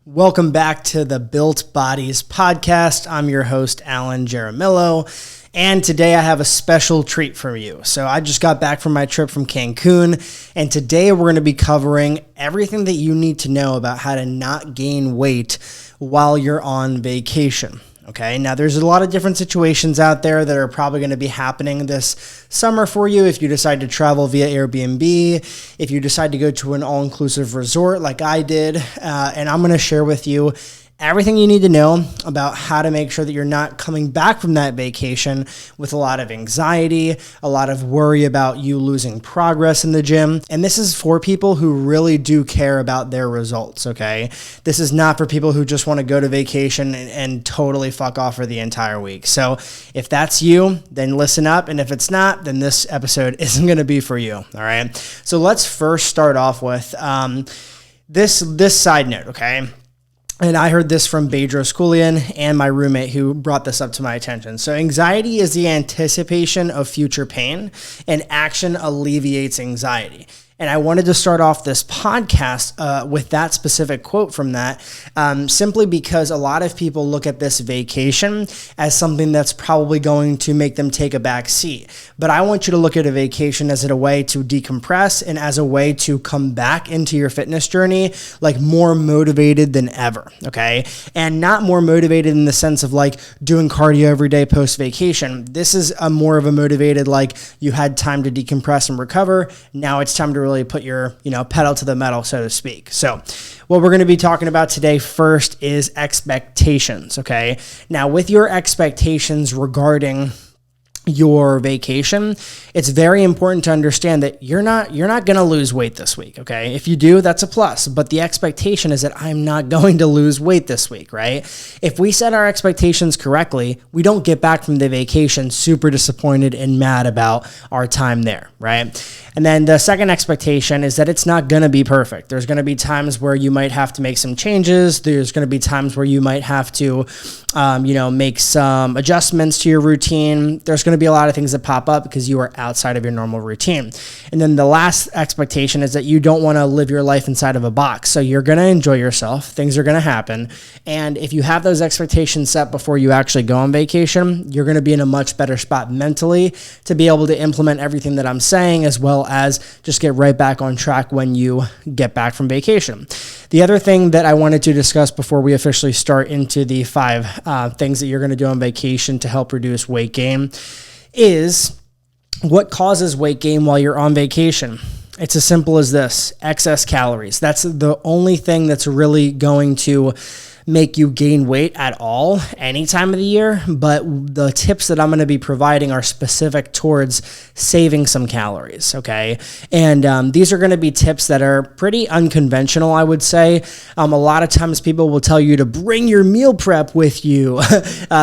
Welcome back to the Built Bodies podcast. I'm your host, Alan Jaramillo, and today I have a special treat for you. So I just got back from my trip from Cancun, and today we're going to be covering everything that you need to know about how to not gain weight while you're on vacation. Okay, now there's a lot of different situations out there that are probably going to be happening this summer for you if you decide to travel via Airbnb, if you decide to go to an all-inclusive resort like I did, and I'm going to share with you everything you need to know about how to make sure that you're not coming back from that vacation with a lot of anxiety, a lot of worry about you losing progress in the gym. And this is for people who really do care about their results, okay? This is not for people who just want to go to vacation and totally fuck off for the entire week. So if that's you, then listen up. And if it's not, then this episode isn't going to be for you, all right? So let's first start off with this side note, okay? And I heard this from Bedros Keuilian and my roommate who brought this up to my attention. So anxiety is the anticipation of future pain, and action alleviates anxiety. And I wanted to start off this podcast with that specific quote from that, simply because a lot of people look at this vacation as something that's probably going to make them take a back seat. But I want you to look at a vacation as a way to decompress and as a way to come back into your fitness journey like more motivated than ever, okay? And not more motivated in the sense of like doing cardio every day post-vacation. This is a more of a motivated, like you had time to decompress and recover. Now it's time to really put your, pedal to the metal, so to speak. So what we're going to be talking about today first is expectations, okay? Now with your expectations regarding your vacation, it's very important to understand that you're not going to lose weight this week, okay? If you do, that's a plus, but the expectation is that I'm not going to lose weight this week, right? If we set our expectations correctly, we don't get back from the vacation super disappointed and mad about our time there, right? And then the second expectation is that it's not going to be perfect. There's going to be times where you might have to make some changes. There's going to be times where you might have to, make some adjustments to your routine. There's going to be a lot of things that pop up because you are outside of your normal routine. And then the last expectation is that you don't want to live your life inside of a box. So you're going to enjoy yourself. Things are going to happen. And if you have those expectations set before you actually go on vacation, you're going to be in a much better spot mentally to be able to implement everything that I'm saying, as well as just get right back on track when you get back from vacation. The other thing that I wanted to discuss before we officially start into the 5 things that you're going to do on vacation to help reduce weight gain is what causes weight gain while you're on vacation. It's as simple as this: excess calories. That's the only thing that's really going to make you gain weight at all any time of the year, but the tips that I'm going to be providing are specific towards saving some calories, okay? And these are going to be tips that are pretty unconventional, I would say. A lot of times people will tell you to bring your meal prep with you.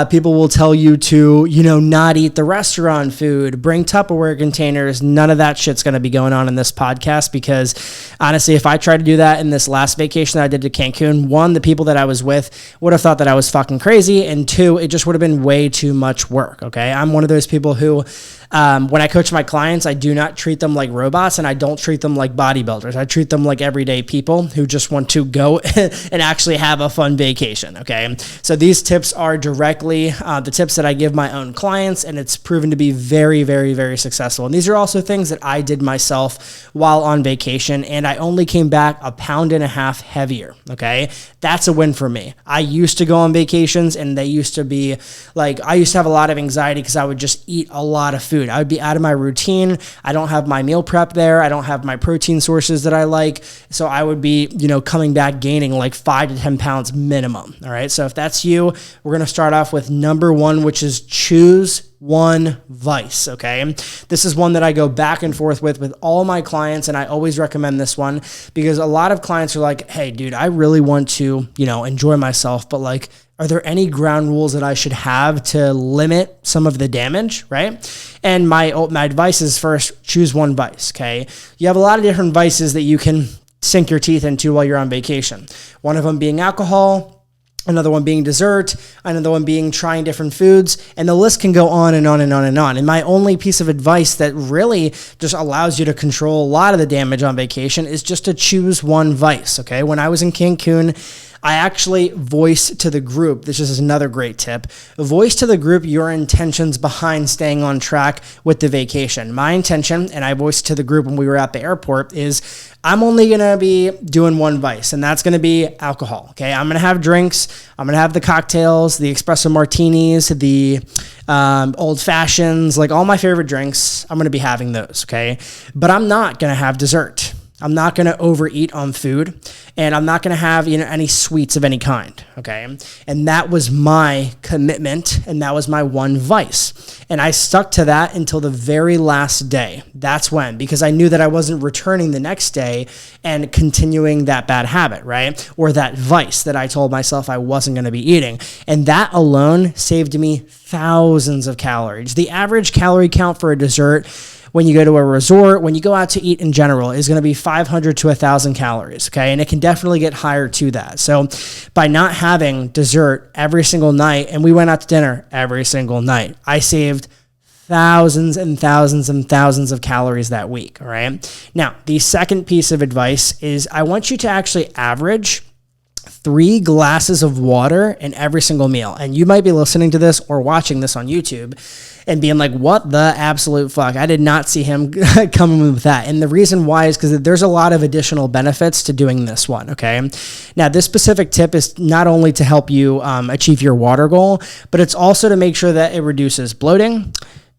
People will tell you to, not eat the restaurant food, bring Tupperware containers. None of that shit's going to be going on in this podcast because honestly, if I tried to do that in this last vacation that I did to Cancun, one, the people that I was with would have thought that I was fucking crazy, and 2, it just would have been way too much work, okay? I'm one of those people who, when I coach my clients, I do not treat them like robots, and I don't treat them like bodybuilders. I treat them like everyday people who just want to go and actually have a fun vacation, okay? So these tips are directly the tips that I give my own clients, and it's proven to be very, very, very successful. And these are also things that I did myself while on vacation, and I only came back 1.5 pounds heavier, okay? That's a win for me. I used to go on vacations and they used to be like, I used to have a lot of anxiety because I would just eat a lot of food. I would be out of my routine. I don't have my meal prep there. I don't have my protein sources that I like. So I would be, coming back gaining like 5 to 10 pounds minimum. All right. So if that's you, we're going to start off with number 1, which is choose one vice, okay? This is one that I go back and forth with all my clients, and I always recommend this one because a lot of clients are like, hey, dude, I really want to, enjoy myself, but like, are there any ground rules that I should have to limit some of the damage, right? And my advice is first, choose one vice, okay? You have a lot of different vices that you can sink your teeth into while you're on vacation. One of them being alcohol, another one being dessert, another one being trying different foods, and the list can go on and on and on and on. And my only piece of advice that really just allows you to control a lot of the damage on vacation is just to choose one vice, okay? When I was in Cancun, I actually voice to the group, this is another great tip, voice to the group your intentions behind staying on track with the vacation. My intention, and I voiced to the group when we were at the airport, is I'm only going to be doing one vice, and that's going to be alcohol. Okay. I'm going to have drinks. I'm going to have the cocktails, the espresso martinis, the old fashions, like all my favorite drinks. I'm going to be having those. Okay. But I'm not going to have dessert. I'm not going to overeat on food, and I'm not going to have, any sweets of any kind. Okay. And that was my commitment, and that was my one vice. And I stuck to that until the very last day. That's when, because I knew that I wasn't returning the next day and continuing that bad habit, right? Or that vice that I told myself I wasn't going to be eating. And that alone saved me thousands of calories. The average calorie count for a dessert when you go to a resort, when you go out to eat in general, is going to be 500 to 1,000 calories, okay? And it can definitely get higher to that. So by not having dessert every single night, and we went out to dinner every single night, I saved thousands and thousands and thousands of calories that week, all right? Now, the second piece of advice is I want you to actually average 3 glasses of water in every single meal. And you might be listening to this or watching this on YouTube and being like, what the absolute fuck? I did not see him coming with that. And the reason why is because there's a lot of additional benefits to doing this one, okay? Now, this specific tip is not only to help you achieve your water goal, but it's also to make sure that it reduces bloating,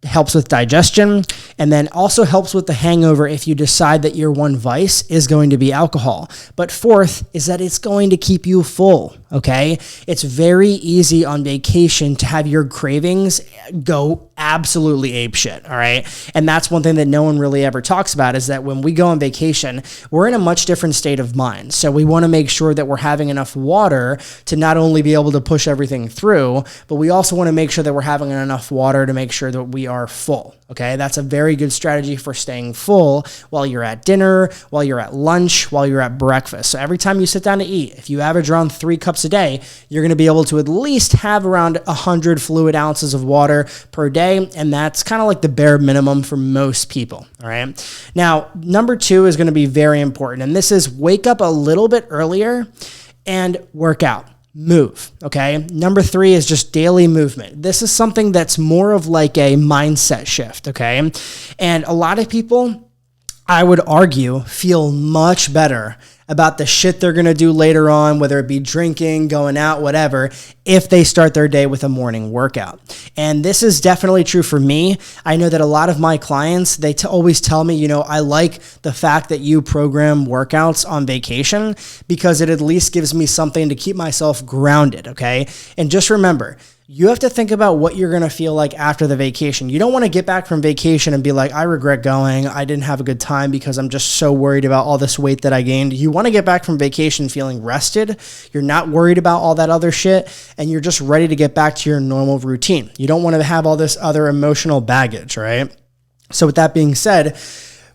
helps with digestion, and then also helps with the hangover if you decide that your one vice is going to be alcohol. But fourth is that it's going to keep you full, okay? It's very easy on vacation to have your cravings go absolutely apeshit, all right? And that's one thing that no one really ever talks about, is that when we go on vacation, we're in a much different state of mind. So we want to make sure that we're having enough water to not only be able to push everything through, but we also want to make sure that we're having enough water to make sure that we are full, okay? That's a very good strategy for staying full while you're at dinner, while you're at lunch, while you're at breakfast. So every time you sit down to eat, if you average around 3 cups a day, you're going to be able to at least have around 100 fluid ounces of water per day. And that's kind of like the bare minimum for most people. All right. Now, number 2 is going to be very important. And this is wake up a little bit earlier and work out. Move. Okay. Number 3 is just daily movement. This is something that's more of like a mindset shift. Okay. And a lot of people, I would argue, feel much better about the shit they're going to do later on, whether it be drinking, going out, whatever, if they start their day with a morning workout. And this is definitely true for me. I know that a lot of my clients, they always tell me, I like the fact that you program workouts on vacation because it at least gives me something to keep myself grounded, okay? And just remember, you have to think about what you're going to feel like after the vacation. You don't want to get back from vacation and be like, I regret going. I didn't have a good time because I'm just so worried about all this weight that I gained. You want to get back from vacation feeling rested. You're not worried about all that other shit, and you're just ready to get back to your normal routine. You don't want to have all this other emotional baggage, right? So with that being said,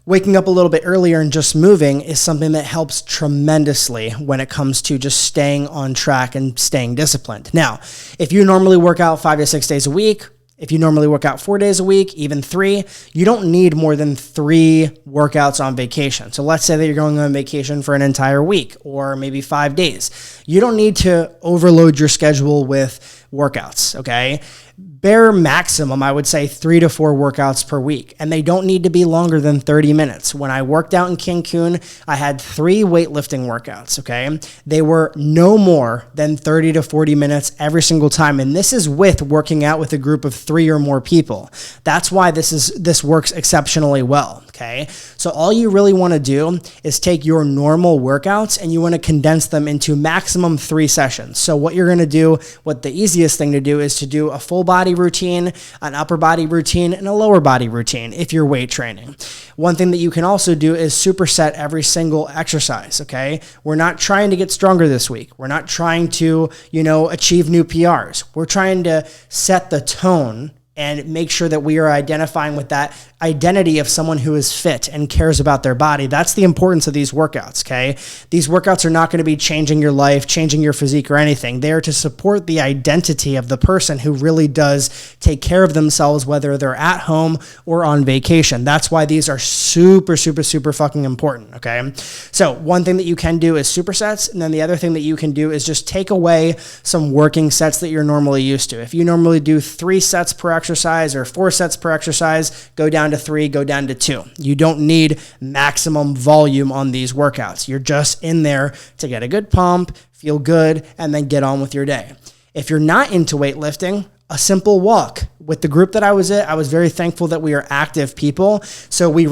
waking up a little bit earlier and just moving is something that helps tremendously when it comes to just staying on track and staying disciplined. Now, if you normally work out 5 to 6 days a week, if you normally work out 4 days a week, even 3, you don't need more than 3 workouts on vacation. So let's say that you're going on vacation for an entire week or maybe 5 days. You don't need to overload your schedule with workouts, okay? Bare maximum, I would say 3 to 4 workouts per week, and they don't need to be longer than 30 minutes. When I worked out in Cancun, I had 3 weightlifting workouts, okay? They were no more than 30 to 40 minutes every single time, and this is with working out with a group of 3 or more people. That's why this works exceptionally well, okay? So all you really want to do is take your normal workouts and you want to condense them into maximum 3 sessions. So what you're going to do, what the easiest thing to do is to do a full body routine, an upper body routine, and a lower body routine if you're weight training. One thing that you can also do is superset every single exercise, okay? We're not trying to get stronger this week. We're not trying to, achieve new PRs. We're trying to set the tone and make sure that we are identifying with that identity of someone who is fit and cares about their body. That's the importance of these workouts, okay? These workouts are not going to be changing your life, changing your physique or anything. They are to support the identity of the person who really does take care of themselves, whether they're at home or on vacation. That's why these are super, super, super fucking important, okay? So one thing that you can do is supersets, and then the other thing that you can do is just take away some working sets that you're normally used to. If you normally do 3 sets per exercise or 4 sets per exercise, go down to 3, go down to 2. You don't need maximum volume on these workouts. You're just in there to get a good pump, feel good, and then get on with your day. If you're not into weightlifting, a simple walk. With the group that I was at, I was very thankful that we are active people. So we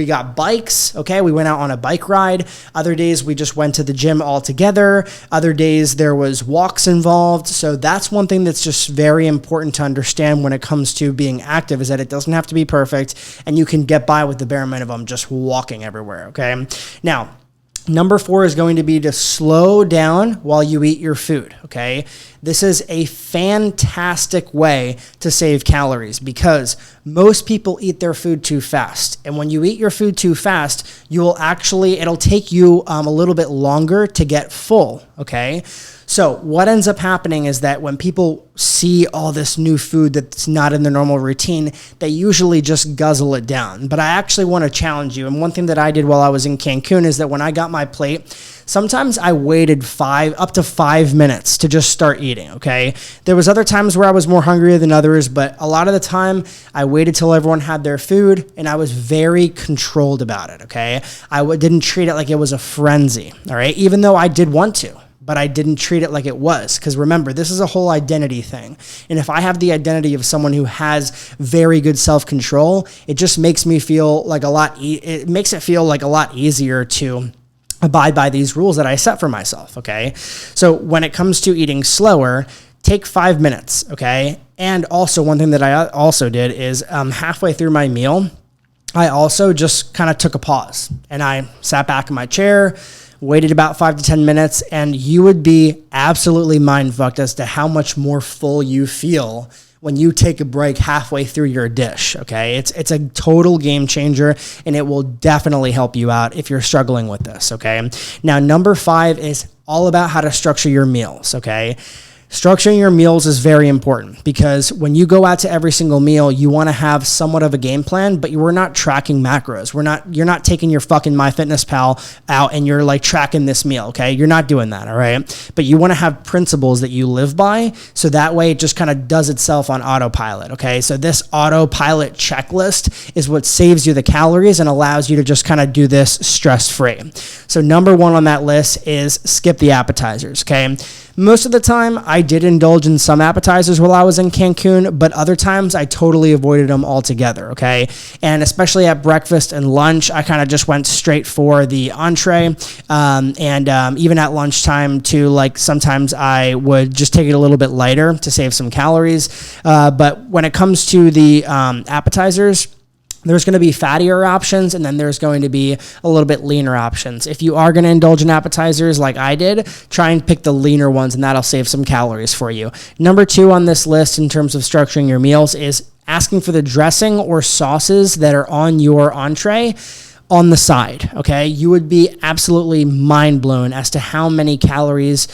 got bikes, okay? We went out on a bike ride. Other days we just went to the gym all together. Other days there was walks involved. So that's one thing that's just very important to understand when it comes to being active, is that it doesn't have to be perfect and you can get by with the bare minimum just walking everywhere, okay? Now, number 4 is going to be to slow down while you eat your food, okay? This is a fantastic way to save calories because most people eat their food too fast. And when you eat your food too fast, it'll take you a little bit longer to get full, okay? So what ends up happening is that when people see all this new food that's not in their normal routine, they usually just guzzle it down. But I actually want to challenge you. And one thing that I did while I was in Cancun is that when I got my plate, sometimes I waited up to 5 minutes to just start eating, okay? There was other times where I was more hungrier than others, but a lot of the time I waited till everyone had their food and I was very controlled about it, okay? I didn't treat it like it was a frenzy, all right? Even though I did want to. But I didn't treat it like it was. Because remember, this is a whole identity thing. And if I have the identity of someone who has very good self-control, it just makes me feel like it makes it feel like a lot easier to abide by these rules that I set for myself, okay? So when it comes to eating slower, take 5 minutes, okay? And also one thing that I also did is halfway through my meal, I also just kind of took a pause. And I sat back in my chair, waited about 5 to 10 minutes, and you would be absolutely mind-fucked as to how much more full you feel when you take a break halfway through your dish, okay? It's a total game changer, and it will definitely help you out if you're struggling with this, okay? Now, number 5 is all about how to structure your meals, okay? Structuring your meals is very important because when you go out to every single meal, you want to have somewhat of a game plan, but we're not tracking macros. You're not taking your fucking MyFitnessPal out and you're like tracking this meal, okay? You're not doing that, all right? But you want to have principles that you live by, so that way it just kind of does itself on autopilot, okay? So this autopilot checklist is what saves you the calories and allows you to just kind of do this stress-free. So number 1 on that list is skip the appetizers, okay? Most of the time, I did indulge in some appetizers while I was in Cancun, but other times I totally avoided them altogether, okay? And especially at breakfast and lunch, I kind of just went straight for the entree. Even at lunchtime too, like sometimes I would just take it a little bit lighter to save some calories. But when it comes to the appetizers, there's going to be fattier options, and then there's going to be a little bit leaner options. If you are going to indulge in appetizers like I did, try and pick the leaner ones, and that'll save some calories for you. Number 2 on this list in terms of structuring your meals is asking for the dressing or sauces that are on your entree on the side, okay? You would be absolutely mind blown as to how many calories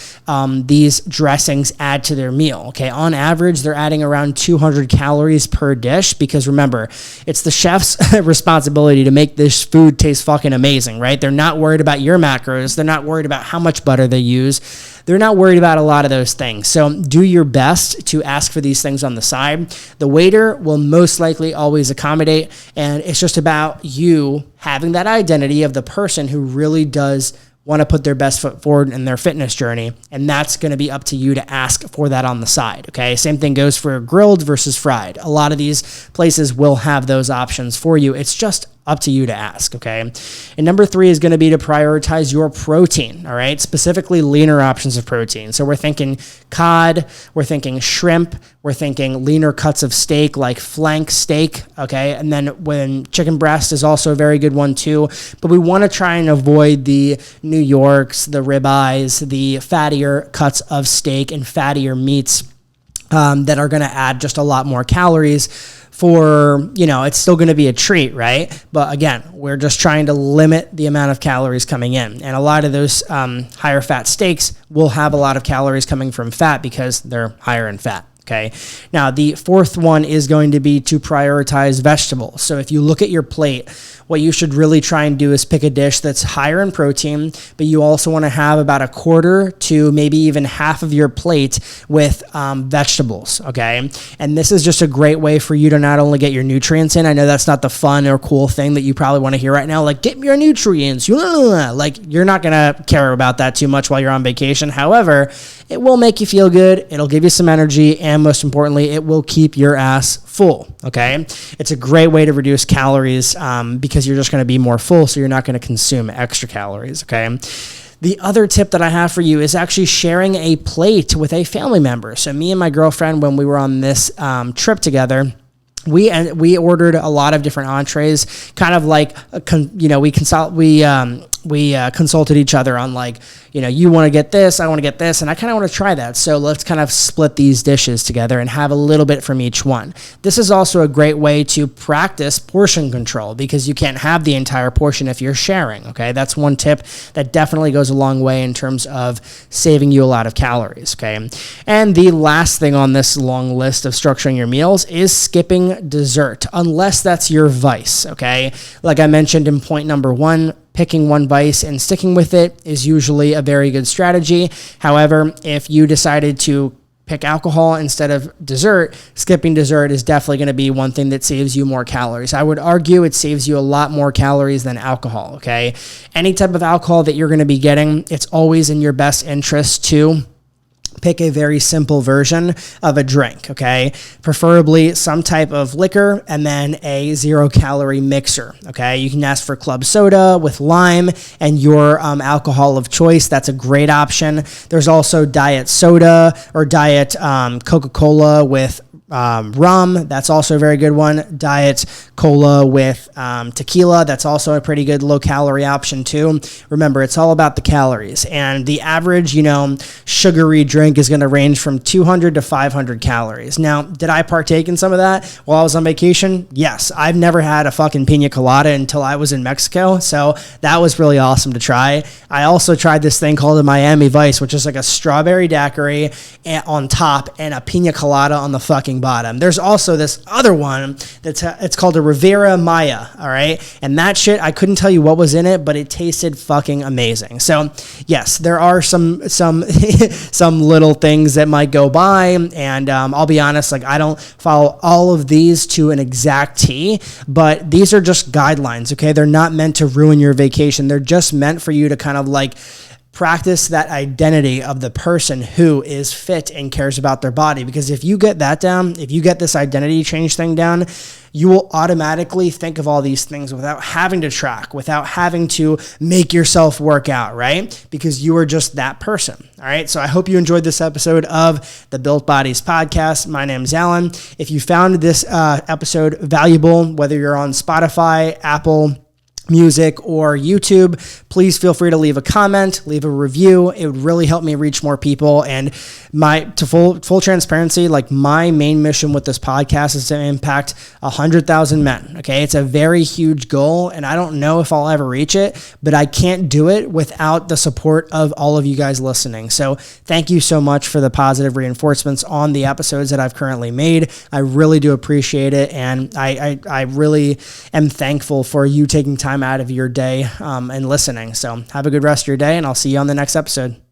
these dressings add to their meal, okay? On average, they're adding around 200 calories per dish because remember, it's the chef's responsibility to make this food taste fucking amazing, right? They're not worried about your macros. They're not worried about how much butter they use. They're not worried about a lot of those things. So do your best to ask for these things on the side. The waiter will most likely always accommodate, and it's just about you having that identity of the person who really does want to put their best foot forward in their fitness journey, and that's going to be up to you to ask for that on the side, okay? Same thing goes for grilled versus fried. A lot of these places will have those options for you. It's just up to you to ask, okay? And number 3 is going to be to prioritize your protein, all right? Specifically leaner options of protein. So we're thinking cod, we're thinking shrimp, we're thinking leaner cuts of steak like flank steak, okay? And then when chicken breast is also a very good one too, but we want to try and avoid the New Yorks, the ribeyes, the fattier cuts of steak and fattier meats that are going to add just a lot more calories for, it's still going to be a treat, right? But again, we're just trying to limit the amount of calories coming in. And a lot of those higher fat steaks will have a lot of calories coming from fat because they're higher in fat. Okay. Now, the fourth one is going to be to prioritize vegetables. So if you look at your plate, what you should really try and do is pick a dish that's higher in protein, but you also want to have about a quarter to maybe even half of your plate with vegetables, okay? And this is just a great way for you to not only get your nutrients in. I know that's not the fun or cool thing that you probably want to hear right now, like get your nutrients. Like you're not going to care about that too much while you're on vacation. However, it will make you feel good. It'll give you some energy. And most importantly, it will keep your ass full, okay? It's a great way to reduce calories because you're just going to be more full, so you're not going to consume extra calories, okay? The other tip that I have for you is actually sharing a plate with a family member. So me and my girlfriend, when we were on this trip together, we ordered a lot of different entrees, kind of like, we consulted each other on like, you want to get this, I want to get this, and I kind of want to try that. So let's kind of split these dishes together and have a little bit from each one. This is also a great way to practice portion control because you can't have the entire portion if you're sharing, okay? That's one tip that definitely goes a long way in terms of saving you a lot of calories, okay? And the last thing on this long list of structuring your meals is skipping dessert, unless that's your vice, okay? Like I mentioned in point number 1, picking one vice and sticking with it is usually a very good strategy. However, if you decided to pick alcohol instead of dessert, skipping dessert is definitely going to be one thing that saves you more calories. I would argue it saves you a lot more calories than alcohol, okay? Any type of alcohol that you're going to be getting, it's always in your best interest to pick a very simple version of a drink, okay? Preferably some type of liquor and then a 0-calorie mixer, okay? You can ask for club soda with lime and your alcohol of choice. That's a great option. There's also diet soda or diet Coca-Cola with rum. That's also a very good one. Diet cola with tequila. That's also a pretty good low-calorie option too. Remember, it's all about the calories. And the average, sugary drink is going to range from 200 to 500 calories. Now, did I partake in some of that while I was on vacation? Yes. I've never had a fucking pina colada until I was in Mexico. So that was really awesome to try. I also tried this thing called a Miami Vice, which is like a strawberry daiquiri on top and a pina colada on the fucking bottom. There's also this other one it's called a Rivera Maya, all right? And that shit, I couldn't tell you what was in it, but it tasted fucking amazing. So yes, there are some some little things that might go by, and I'll be honest, like I don't follow all of these to an exact T, but these are just guidelines, okay? They're not meant to ruin your vacation. They're just meant for you to kind of like practice that identity of the person who is fit and cares about their body. Because if you get that down, if you get this identity change thing down, you will automatically think of all these things without having to track, without having to make yourself work out, right? Because you are just that person, all right? So I hope you enjoyed this episode of the Built Bodies podcast. My name's Alan. If you found this episode valuable, whether you're on Spotify, Apple Music, or YouTube, please feel free to leave a comment, leave a review. It would really help me reach more people. And full transparency, like my main mission with this podcast is to impact 100,000 men. Okay. It's a very huge goal and I don't know if I'll ever reach it, but I can't do it without the support of all of you guys listening. So thank you so much for the positive reinforcements on the episodes that I've currently made. I really do appreciate it. And I really am thankful for you taking time out of your day and listening. So have a good rest of your day and I'll see you on the next episode.